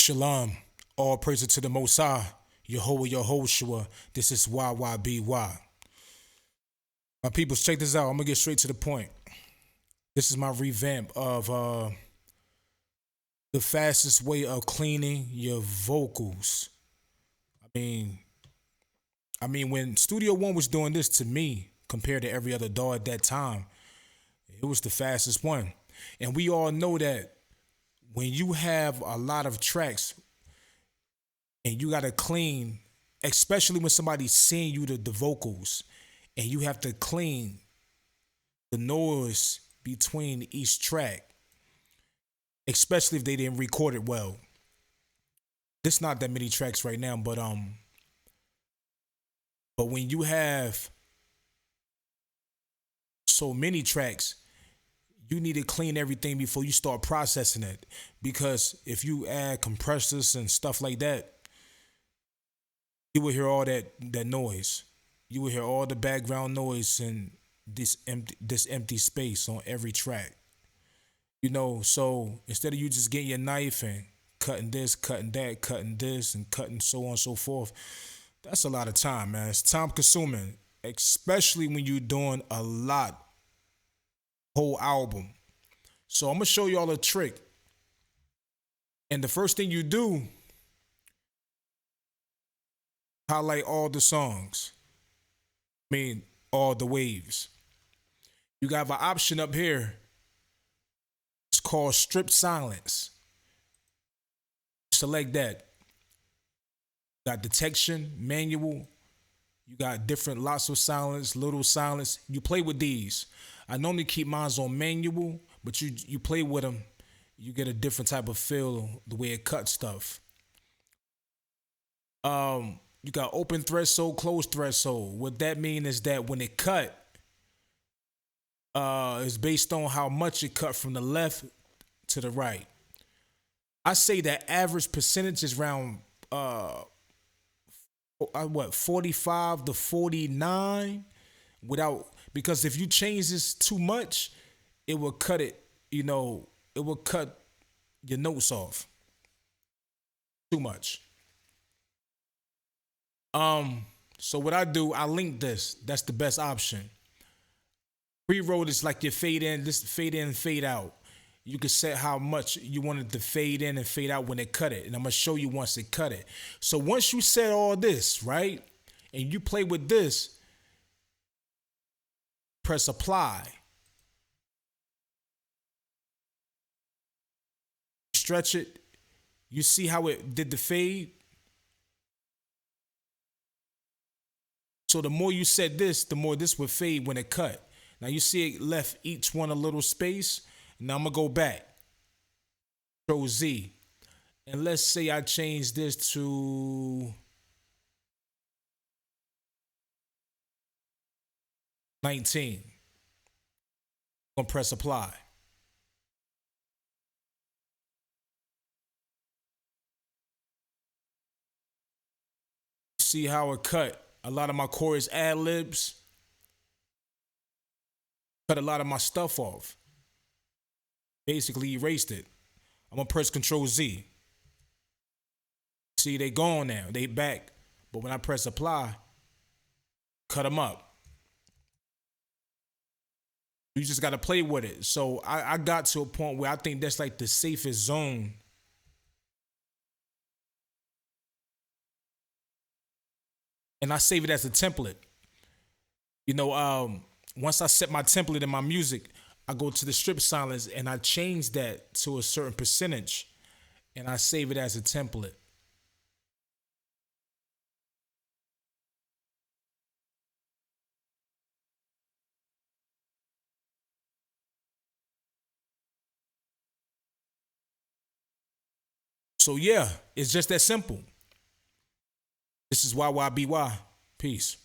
Shalom. All praise to the Most High. Yehovah Yehoshua. This is YYBY. My peoples, check this out. I'm going to get straight to the point. This is my revamp of the fastest way of cleaning your vocals. I mean, when Studio One was doing this to me, compared to every other DAW at that time, it was the fastest one. And we all know that when you have a lot of tracks and you got to clean, especially when somebody's seeing you the vocals, and you have to clean the noise between each track, especially if they didn't record it well. There's not that many tracks right now, but when you have so many tracks, you need to clean everything before you start processing it. Because if you add compressors and stuff like that, you will hear all that noise. You will hear all the background noise and this empty space on every track. So instead of you just getting your knife and cutting this, cutting that, cutting this, and cutting so on and so forth, that's a lot of time, man. It's time consuming, especially when you're doing a lot, whole album. So I'm gonna show y'all a trick. And the first thing you do, highlight all the songs. All the waves. You got an option up here. It's called strip silence. Select that. You got detection, manual. You got different lots of silence, little silence. You play with these. I normally keep mine on manual, but you play with them, you get a different type of feel the way it cuts stuff. You got open threshold, closed threshold. What that means is that when it cut, it's based on how much it cut from the left to the right. I say that average percentage is around 45 to 49 because if you change this too much, it will cut it, it will cut your notes off too much. So what I do, I link this. That's the best option. Pre-roll is like your fade in, this fade in, fade out. You can set how much you want it to fade in and fade out when it cut it. And I'm gonna show you once it cut it. So once you set all this, right, and you play with this, press apply. Stretch it. You see how it did the fade? So the more you set this, the more this would fade when it cut. Now you see it left each one a little space. Now I'm gonna go back. Control Z. And let's say I change this to 19. I'm gonna press apply. See how it cut? A lot of my chorus ad-libs. Cut a lot of my stuff off. Basically erased it. I'm gonna press Control Z. See, they gone now. They back. But when I press apply, cut them up. You just gotta play with it. So I got to a point where I think that's like the safest zone. And I save it as a template. Once I set my template in my music, I go to the strip silence and I change that to a certain percentage and I save it as a template. So yeah, it's just that simple. This is YYBY. Peace.